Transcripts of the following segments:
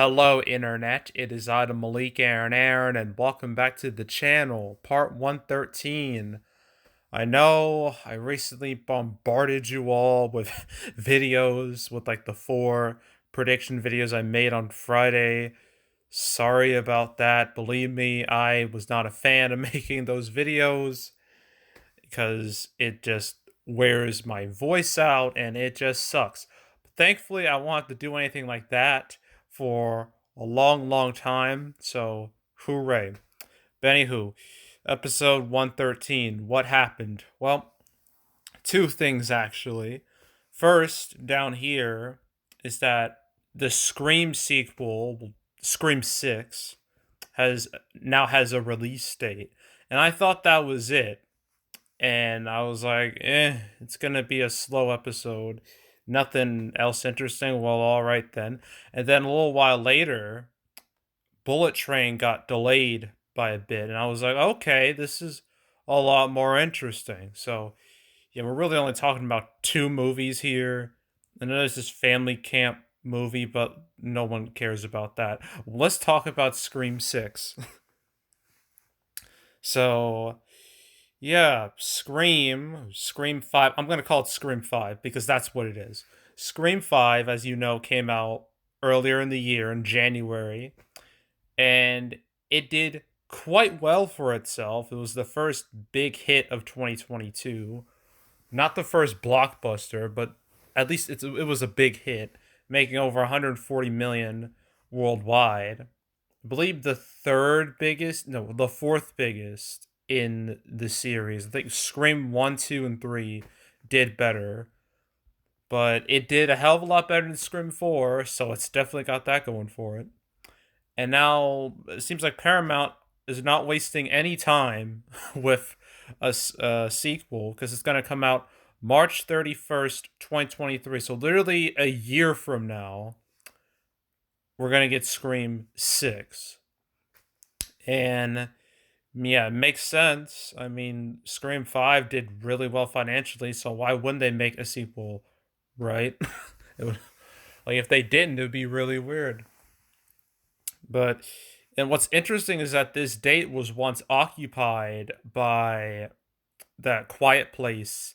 Hello, Internet. It is I, the Malik Aaron, and welcome back to the channel, part 113. I know I recently bombarded you all with videos, with like the four prediction videos I made on Friday. Sorry about that. Believe me, I was not a fan of making those videos because it just wears my voice out and it just sucks. But thankfully, I want to do anything like that for a long, long time. So, hooray. But anywho, episode 113. What happened? Well, two things actually. First, down here, is that the Scream sequel, Scream 6, has a release date. And I thought that was it, and I was like, it's gonna be a slow episode. Nothing else interesting. Well, all right then. And then a little while later, Bullet Train got delayed by a bit, and I was like, okay, this is a lot more interesting. So, yeah, we're really only talking about two movies here. And then there's this family camp movie, but no one cares about that. Let's talk about Scream 6. So, yeah, Scream 5. I'm going to call it Scream 5 because that's what it is. Scream 5, as you know, came out earlier in the year in January, and it did quite well for itself. It was the first big hit of 2022. Not the first blockbuster, but at least it was a big hit, making over 140 million worldwide. I believe the fourth biggest in the series. I think Scream 1, 2, and 3 did better, but it did a hell of a lot better than Scream 4, so it's definitely got that going for it. And now it seems like Paramount is not wasting any time with a sequel because it's going to come out March 31st, 2023. So literally a year from now, we're going to get Scream 6. And yeah, it makes sense. I mean, Scream 5 did really well financially, so why wouldn't they make a sequel, right? It would, like, if they didn't, it would be really weird. But, and what's interesting is that this date was once occupied by that Quiet Place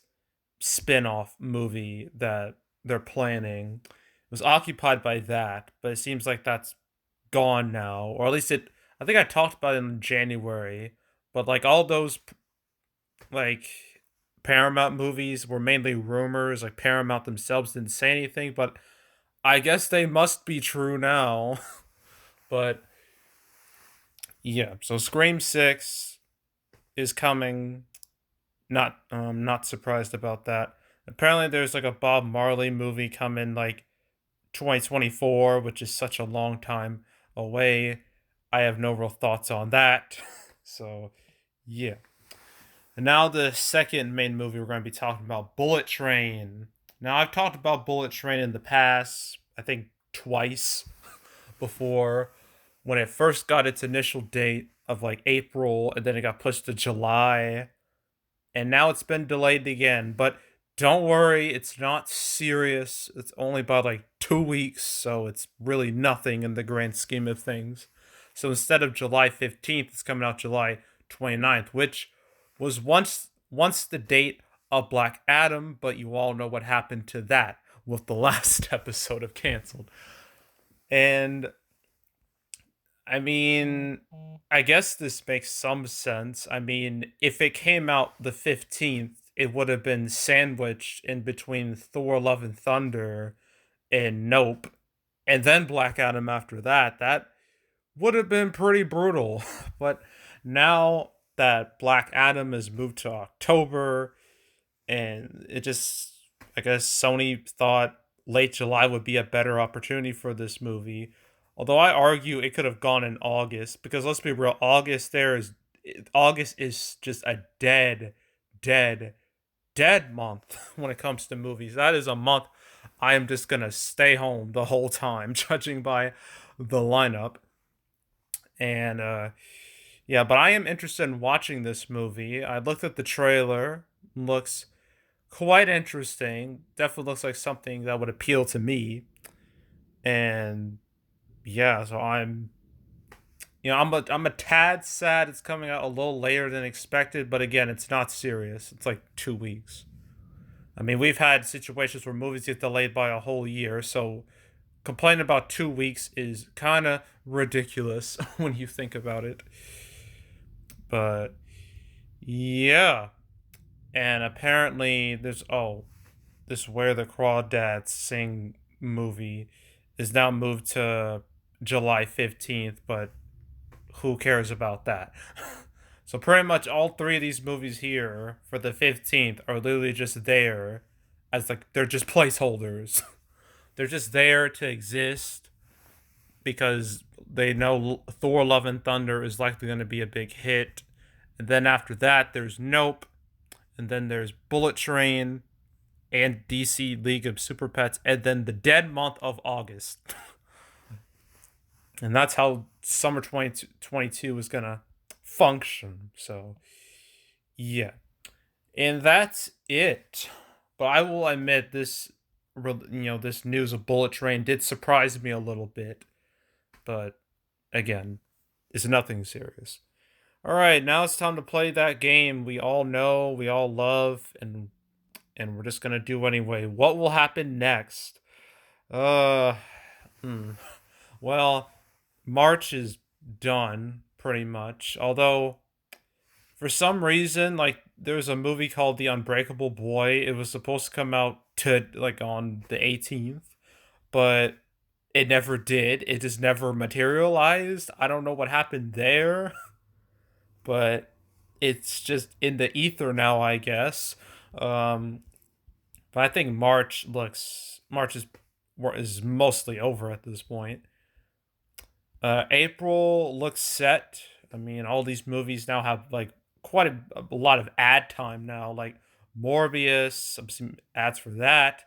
spin-off movie that they're planning. It was occupied by that, but it seems like that's gone now, or at least I think I talked about it in January, but like all those like Paramount movies were mainly rumors. Like Paramount themselves didn't say anything, but I guess they must be true now. But yeah, so Scream 6 is coming. Not surprised about that. Apparently there's like a Bob Marley movie coming like 2024, which is such a long time away. I have no real thoughts on that. So, yeah. And now the second main movie we're going to be talking about, Bullet Train. Now I've talked about Bullet Train in the past, I think twice before, when it first got its initial date of like April, and then it got pushed to July, and now it's been delayed again. But don't worry, it's not serious. It's only about like 2 weeks, so it's really nothing in the grand scheme of things. So instead of July 15th, it's coming out July 29th, which was once the date of Black Adam, but you all know what happened to that with the last episode of Cancelled. And I mean, I guess this makes some sense. I mean, if it came out the 15th, it would have been sandwiched in between Thor Love and Thunder and Nope, and then Black Adam after that. That would have been pretty brutal. But now that Black Adam is moved to October, and it just, I guess Sony thought late July would be a better opportunity for this movie. Although I argue it could have gone in August, because let's be real, August is just a dead, dead month when it comes to movies. That is a month I am just gonna stay home the whole time, judging by the lineup. And yeah, but I am interested in watching this movie. I looked at the trailer. Looks quite interesting. Definitely looks like something that would appeal to me. And yeah, so I'm a tad sad it's coming out a little later than expected, but again, it's not serious. It's like 2 weeks. I mean, we've had situations where movies get delayed by a whole year, so complaining about 2 weeks is kind of ridiculous when you think about it. But yeah, and apparently this Where the Crawdads Sing movie is now moved to July 15th, but who cares about that? So pretty much all three of these movies here for the 15th are literally just there as like they're just placeholders. They're just there to exist because they know Thor Love and Thunder is likely going to be a big hit. And then after that there's Nope, and then there's Bullet Train and DC League of Super Pets, and then the dead month of August. And that's how summer 2022 is going to function. So, yeah. And that's it. But I will admit this news of Bullet Train did surprise me a little bit. But again, it's nothing serious. All right, now it's time to play that game we all know, we all love, and we're just gonna do anyway. What will happen next? Uh, hmm. Well, March is done pretty much. Although for some reason, like there's a movie called The Unbreakable Boy. It was supposed to come out to like on the 18th, but it never did. It just never materialized. I don't know what happened there, but it's just in the ether now, I guess. Um, but I think March is mostly over at this point. April looks set. I mean, all these movies now have like quite a lot of ad time now. Like Morbius, I've seen ads for that.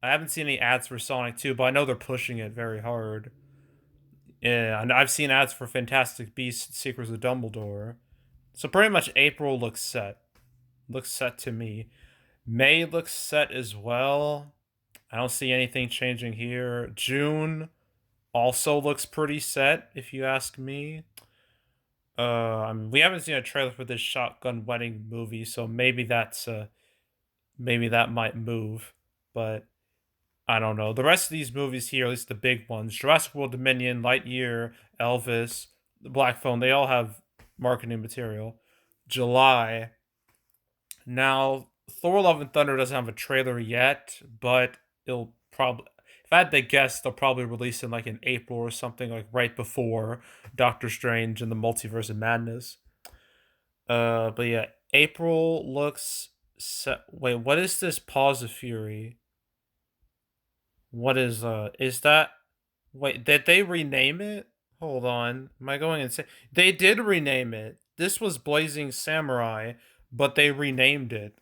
I haven't seen any ads for Sonic 2, but I know they're pushing it very hard. Yeah, and I've seen ads for Fantastic Beasts: Secrets of Dumbledore. So pretty much April looks set. Looks set to me. May looks set as well. I don't see anything changing here. June also looks pretty set, if you ask me. We haven't seen a trailer for this Shotgun Wedding movie, so maybe that might move, but I don't know. The rest of these movies here, at least the big ones, Jurassic World Dominion, Lightyear, Elvis, The Black Phone, they all have marketing material. July. Now, Thor Love and Thunder doesn't have a trailer yet, but it'll probably, if I had to guess, they'll probably release it like in April or something, like right before Doctor Strange and the Multiverse of Madness. But yeah, April looks set. Wait, what is this Paws of Fury? What is that? Wait, did they rename it? Hold on. Am I going insane? They did rename it. This was Blazing Samurai, but they renamed it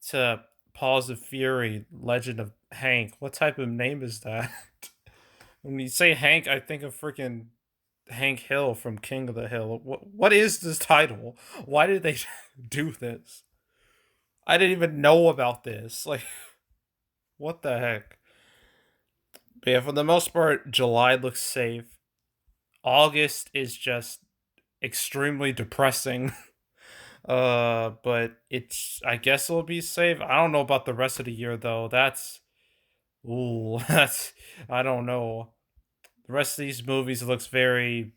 to Paws of Fury, Legend of Hank. What type of name is that? When you say Hank, I think of freaking Hank Hill from King of the Hill. What is this title? Why did they do this? I didn't even know about this. Like, what the heck? But yeah, for the most part, July looks safe. August is just extremely depressing. But I guess it'll be safe. I don't know about the rest of the year though. Ooh, that's I don't know. The rest of these movies looks very.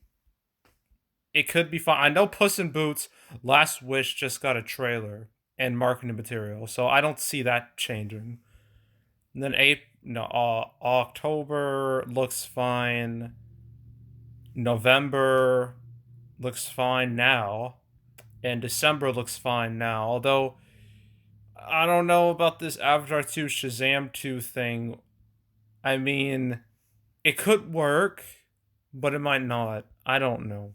It could be fun. I know Puss in Boots: Last Wish just got a trailer and marketing material, so I don't see that changing. And then October looks fine. November looks fine now, and December looks fine now. Although I don't know about this Avatar 2 Shazam 2 thing. I mean, it could work, but it might not. I don't know.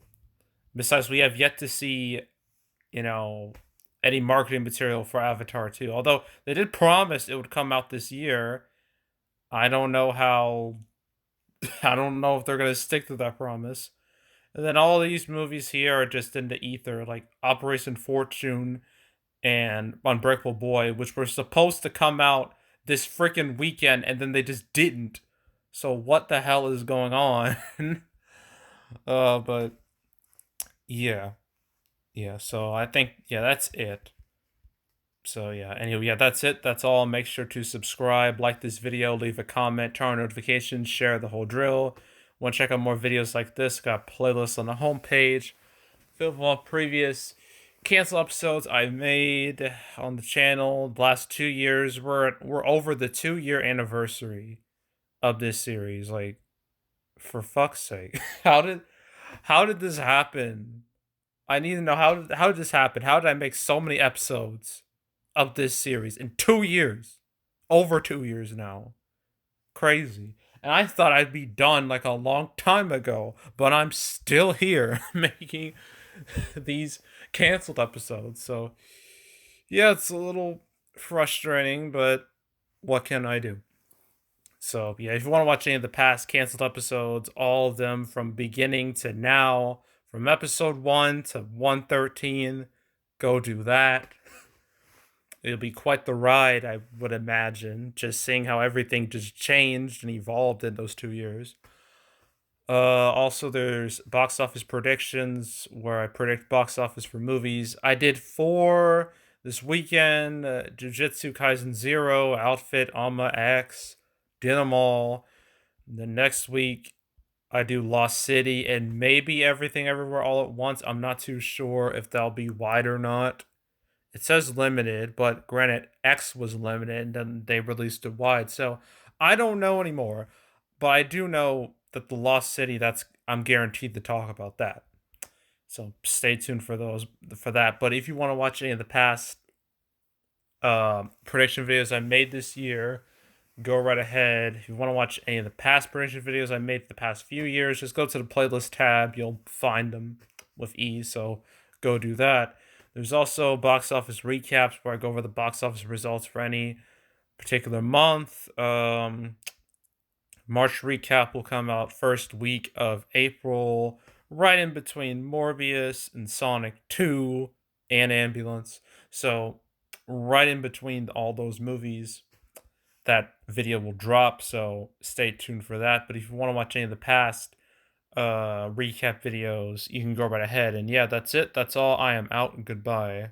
Besides, we have yet to see, you know, any marketing material for Avatar 2. Although they did promise it would come out this year. I don't know how. I don't know if they're going to stick to that promise. And then all these movies here are just in the ether, like Operation Fortune and Unbreakable Boy, which were supposed to come out this freaking weekend, and then they just didn't. So what the hell is going on? But yeah, yeah. So I think yeah, that's it. So yeah, anyway, yeah, that's it. That's all. Make sure to subscribe, like this video, leave a comment, turn on notifications, share the whole drill. Want to check out more videos like this? Got playlists on the homepage filled with all previous cancel episodes I made on the channel. The last 2 years, we're over the 2 year anniversary of this series. Like, for fuck's sake, how did this happen? I need to know how did this happen? How did I make so many episodes of this series in 2 years? Over 2 years now. Crazy. And I thought I'd be done like a long time ago, but I'm still here making these canceled episodes. So, yeah, it's a little frustrating, but what can I do? So, yeah, if you want to watch any of the past canceled episodes, all of them from beginning to now, from episode 1 to 113, go do that. It'll be quite the ride, I would imagine, just seeing how everything just changed and evolved in those 2 years. Also, there's box office predictions where I predict box office for movies. I did 4 this weekend: Jujutsu Kaisen 0, Outfit, Alma X, did them all. The next week, I do Lost City and maybe Everything Everywhere All at Once. I'm not too sure if that'll be wide or not. It says limited, but granted, X was limited and then they released it wide. So I don't know anymore. But I do know that the Lost City, that's I'm guaranteed to talk about that. So stay tuned for that. But if you want to watch any of the past prediction videos I made this year, go right ahead. If you want to watch any of the past prediction videos I made the past few years, just go to the playlist tab. You'll find them with ease. So go do that. There's also box office recaps where I go over the box office results for any particular month. March recap will come out first week of April, right in between Morbius and Sonic 2 and Ambulance. So, right in between all those movies, that video will drop. So, stay tuned for that. But if you want to watch any of the past recap videos, you can go right ahead. And yeah, that's it. That's all. I am out and goodbye.